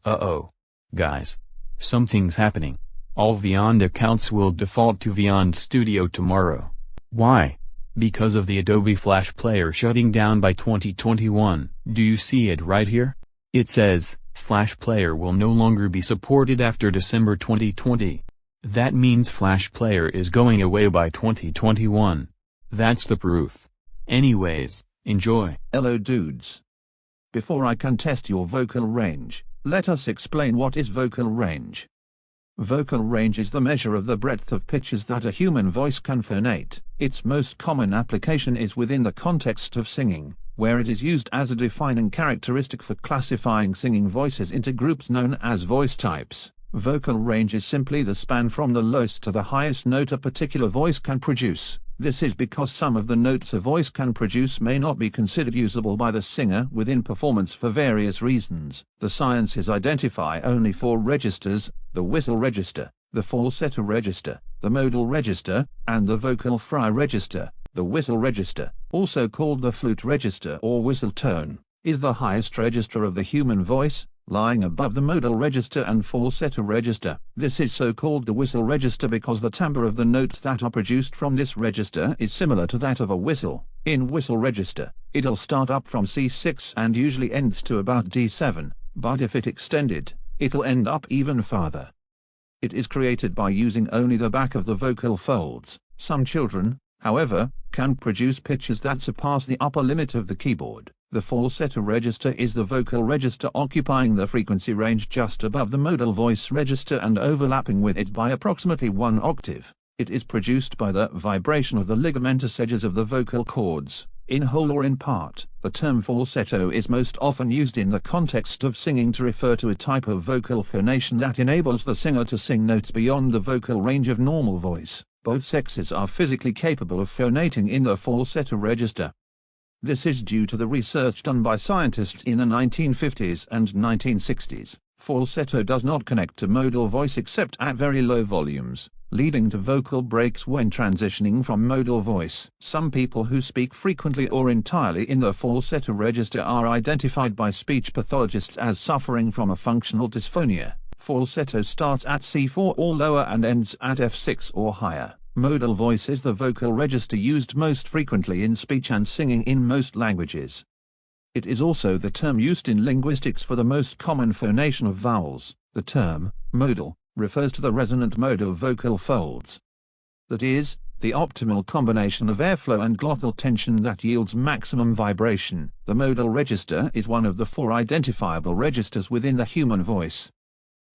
Uh-oh. Guys. Something's happening. All Vyond accounts will default to Vyond Studio tomorrow. Why? Because of the Adobe Flash Player shutting down by 2021. Do you see it right here? It says, Flash Player will no longer be supported after December 2020. That means Flash Player is going away by 2021. That's the proof. Anyways, enjoy. Hello dudes. Before I can test your vocal range, let us explain what is vocal range. Vocal range is the measure of the breadth of pitches that a human voice can phonate. Its most common application is within the context of singing, where it is used as a defining characteristic for classifying singing voices into groups known as voice types. Vocal range is simply the span from the lowest to the highest note a particular voice can produce. This is because some of the notes a voice can produce may not be considered usable by the singer within performance for various reasons. The sciences identify only 4 registers: the whistle register, the falsetto register, the modal register, and the vocal fry register. The whistle register, also called the flute register or whistle tone, is the highest register of the human voice, lying above the modal register and falsetto register. This is so called the whistle register because the timbre of the notes that are produced from this register is similar to that of a whistle. In whistle register, it'll start up from C6 and usually ends to about D7, but if it extended, it'll end up even farther. It is created by using only the back of the vocal folds. Some children, however, can produce pitches that surpass the upper limit of the keyboard. The falsetto register is the vocal register occupying the frequency range just above the modal voice register and overlapping with it by approximately 1 octave. It is produced by the vibration of the ligamentous edges of the vocal cords, in whole or in part. The term falsetto is most often used in the context of singing to refer to a type of vocal phonation that enables the singer to sing notes beyond the vocal range of normal voice. Both sexes are physically capable of phonating in the falsetto register. This is due to the research done by scientists in the 1950s and 1960s. Falsetto does not connect to modal voice except at very low volumes, leading to vocal breaks when transitioning from modal voice. Some people who speak frequently or entirely in the falsetto register are identified by speech pathologists as suffering from a functional dysphonia. Falsetto starts at C4 or lower and ends at F6 or higher. Modal voice is the vocal register used most frequently in speech and singing in most languages. It is also the term used in linguistics for the most common phonation of vowels. The term modal refers to the resonant mode of vocal folds. That is, the optimal combination of airflow and glottal tension that yields maximum vibration. The modal register is one of the 4 identifiable registers within the human voice.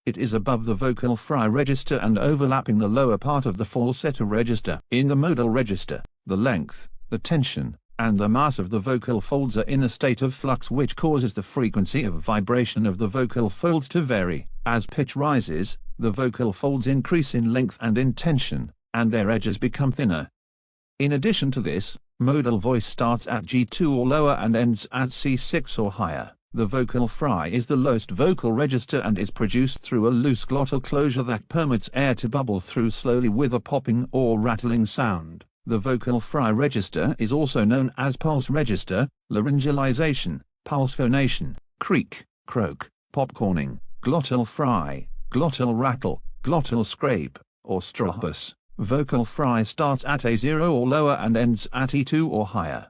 It is above the vocal fry register and overlapping the lower part of the falsetto register. In the modal register, the length, the tension, and the mass of the vocal folds are in a state of flux which causes the frequency of vibration of the vocal folds to vary. As pitch rises, the vocal folds increase in length and in tension, and their edges become thinner. In addition to this, modal voice starts at G2 or lower and ends at C6 or higher. The vocal fry is the lowest vocal register and is produced through a loose glottal closure that permits air to bubble through slowly with a popping or rattling sound. The vocal fry register is also known as pulse register, laryngalization, pulse phonation, creak, croak, popcorning, glottal fry, glottal rattle, glottal scrape, or stropus. Vocal fry starts at A0 or lower and ends at E2 or higher.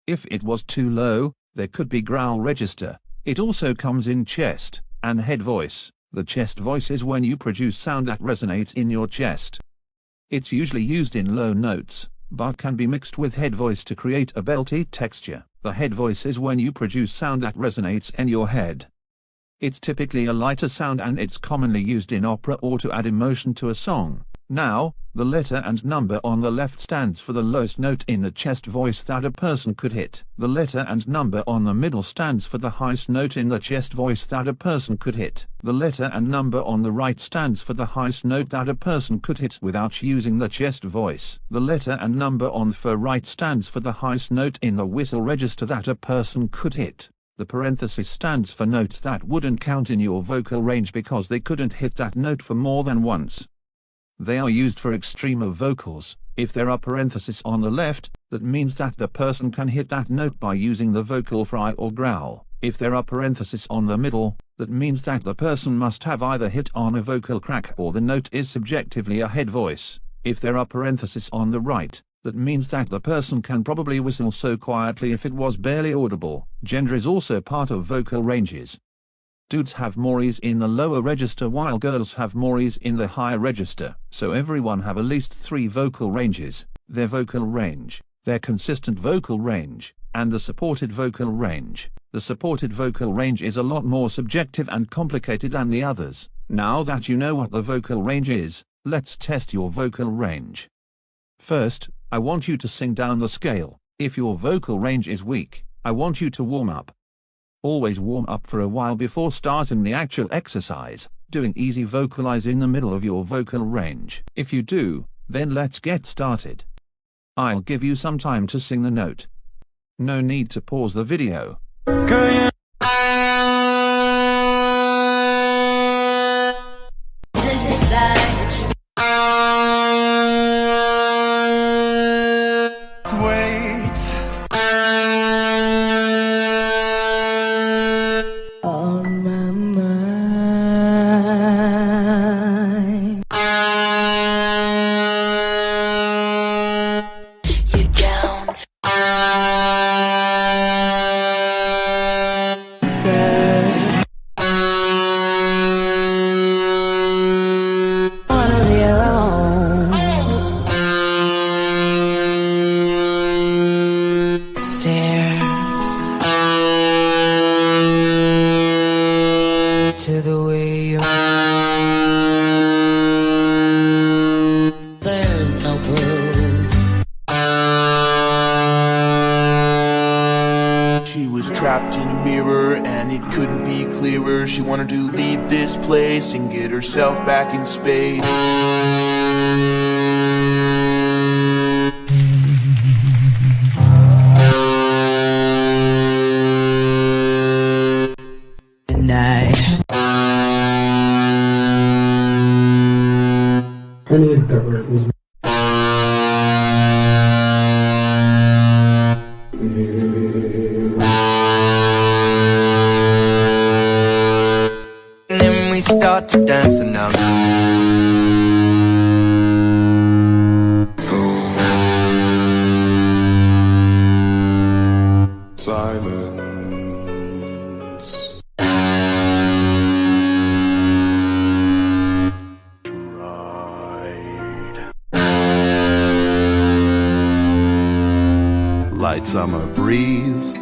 If it was too low, there could be growl register. It also comes in chest and head voice. The chest voice is when you produce sound that resonates in your chest. It's usually used in low notes, but can be mixed with head voice to create a belty texture. The head voice is when you produce sound that resonates in your head. It's typically a lighter sound and it's commonly used in opera or to add emotion to a song. Now, the letter and number on the left stands for the lowest note in the chest voice that a person could hit. The letter and number on the middle stands for the highest note in the chest voice that a person could hit. The letter and number on the right stands for the highest note that a person could hit without using the chest voice. The letter and number on the far right stands for the highest note in the whistle register that a person could hit. The parenthesis stands for notes that wouldn't count in your vocal range because they couldn't hit that note for more than once. They are used for extreme of vocals. If there are parentheses on the left, that means that the person can hit that note by using the vocal fry or growl. If there are parentheses on the middle, that means that the person must have either hit on a vocal crack or the note is subjectively a head voice. If there are parentheses on the right, that means that the person can probably whistle so quietly if it was barely audible. Gender is also part of vocal ranges. Dudes have more E's in the lower register while girls have more E's in the higher register, so everyone have at least 3 vocal ranges: their vocal range, their consistent vocal range, and the supported vocal range. The supported vocal range is a lot more subjective and complicated than the others. Now that you know what the vocal range is, let's test your vocal range. First, I want you to sing down the scale. If your vocal range is weak, I want you to warm up. Always warm up for a while before starting the actual exercise, doing easy vocalize in the middle of your vocal range. If you do, then let's get started. I'll give you some time to sing the note. No need to pause the video. On my mind, you're down. Sad. On your own. Stairs to the way you. There's no proof. She was trapped in a mirror and it couldn't be clearer. She wanted to leave this place and get herself back in space. Night. I needed cover. It was And then we start to dance and now. Silence. Light summer breeze.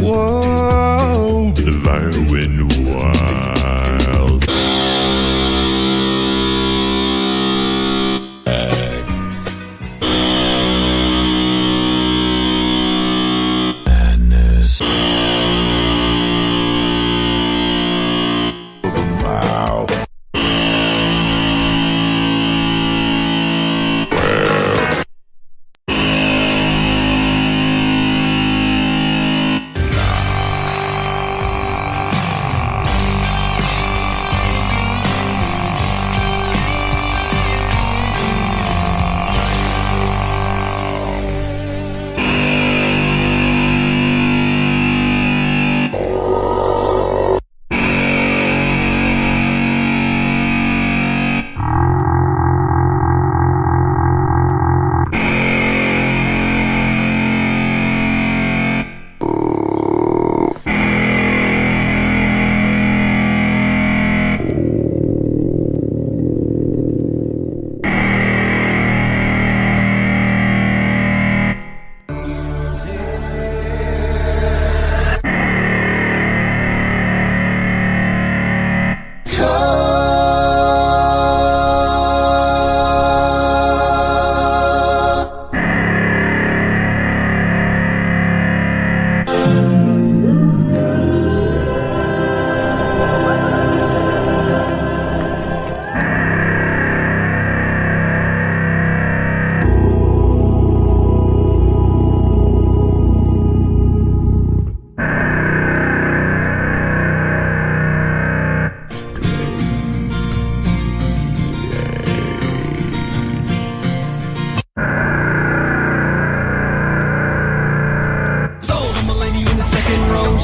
Whoa, the violin wine.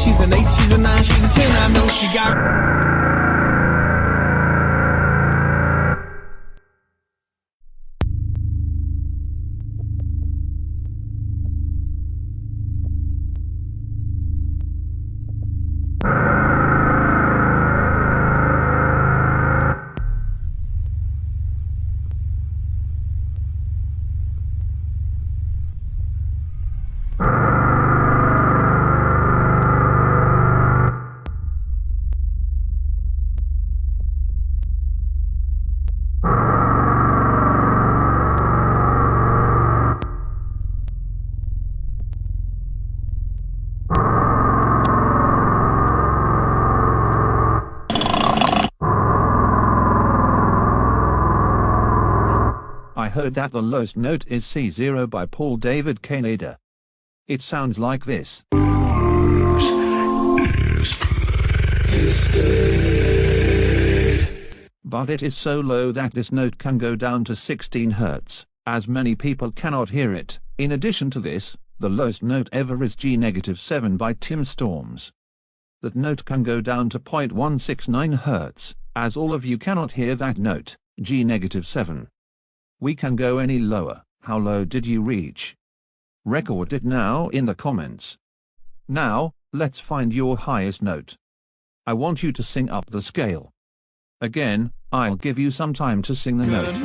she's an 8, she's a 9, she's a 10. I know she got. I heard that the lowest note is C0 by Paul David Canada. It sounds like this. But it is so low that this note can go down to 16 Hz, as many people cannot hear it. In addition to this, the lowest note ever is G-7 by Tim Storms. That note can go down to 0.169 Hz, as all of you cannot hear that note, G-7. We can go any lower. How low did you reach? Record it now in the comments. Now, let's find your highest note. I want you to sing up the scale. Again, I'll give you some time to sing the note.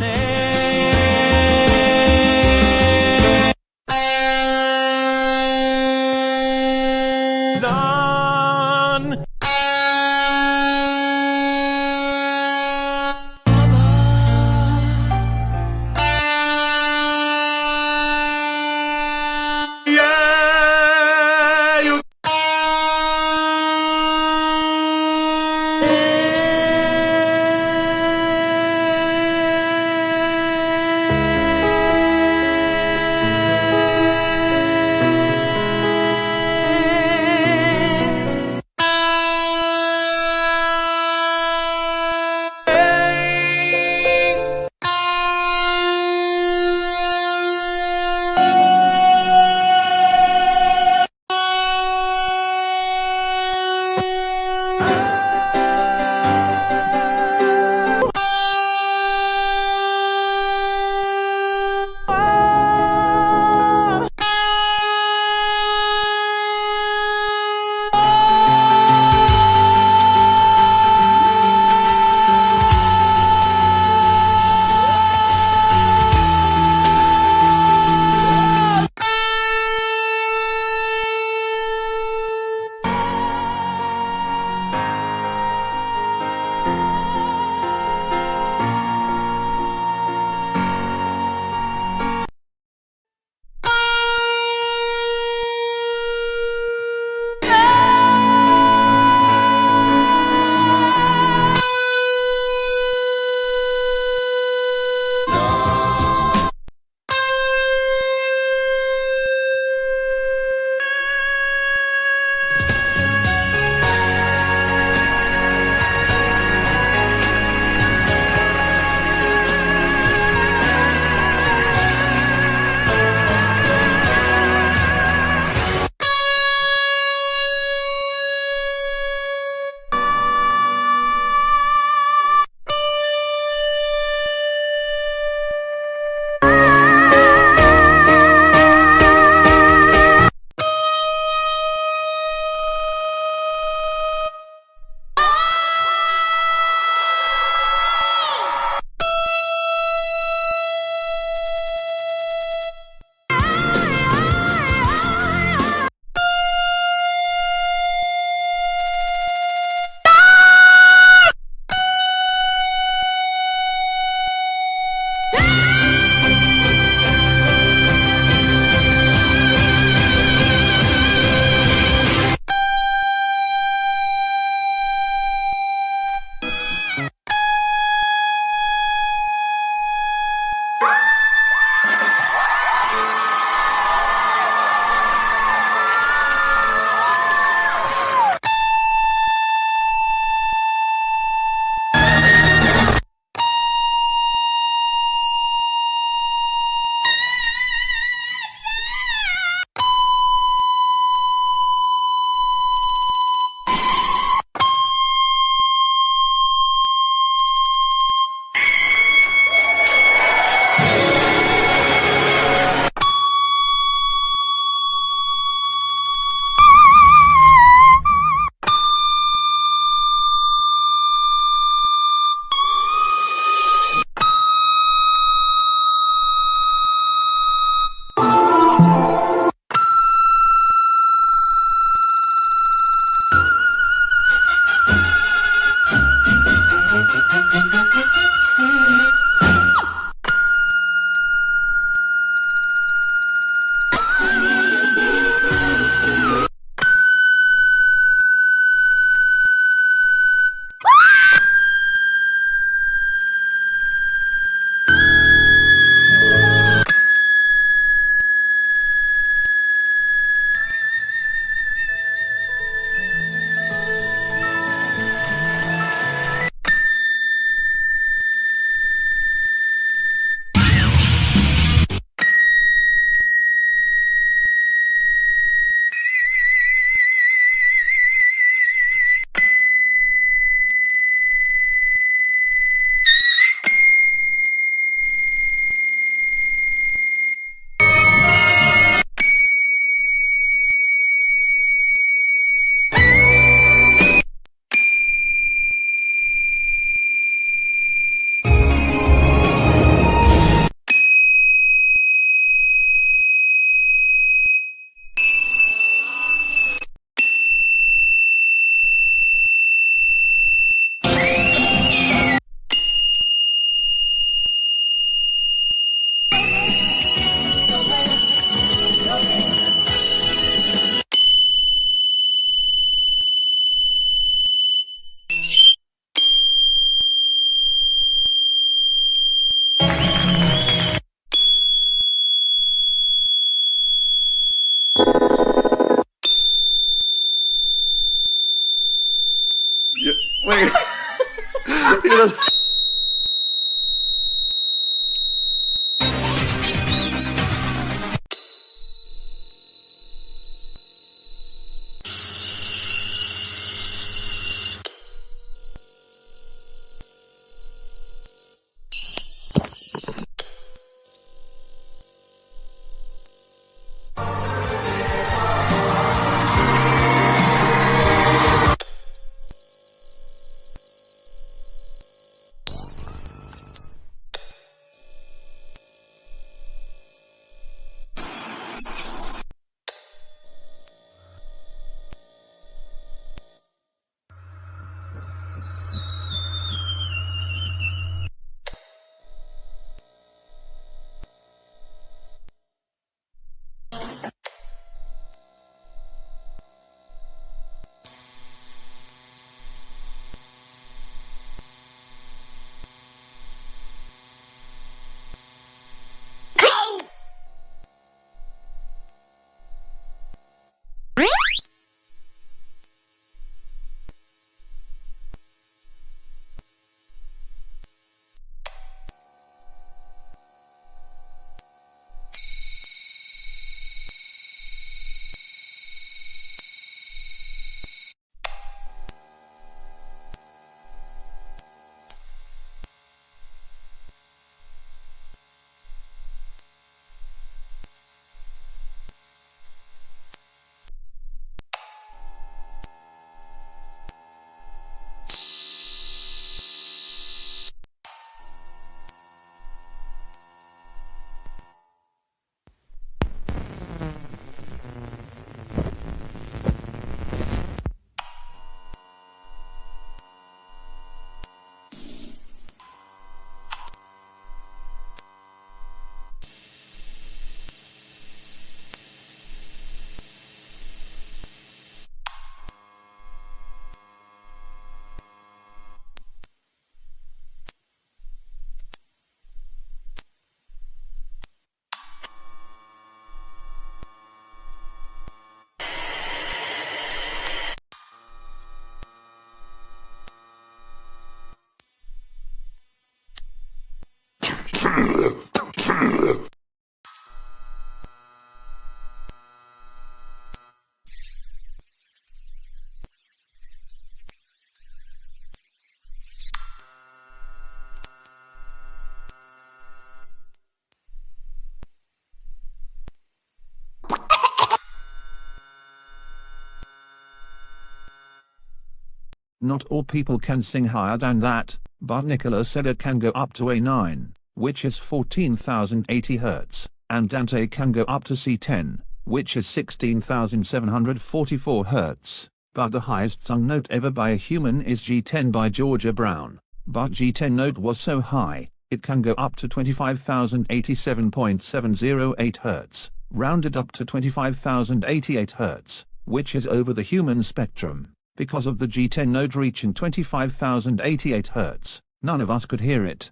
Not all people can sing higher than that, but Nicola said it can go up to A9, which is 14,080 Hz, and Dante can go up to C10, which is 16,744 Hz, but the highest sung note ever by a human is G10 by Georgia Brown, but G10 note was so high, it can go up to 25,087.708 Hz, rounded up to 25,088 Hz, which is over the human spectrum. Because of the G10 note reaching 25,088 Hz, none of us could hear it.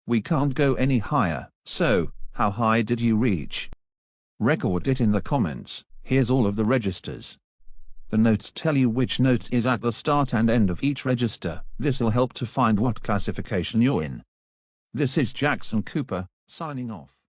We can't go any higher, so, how high did you reach? Record it in the comments. Here's all of the registers. The notes tell you which note is at the start and end of each register. This'll help to find what classification you're in. This is Jackson Cooper, signing off.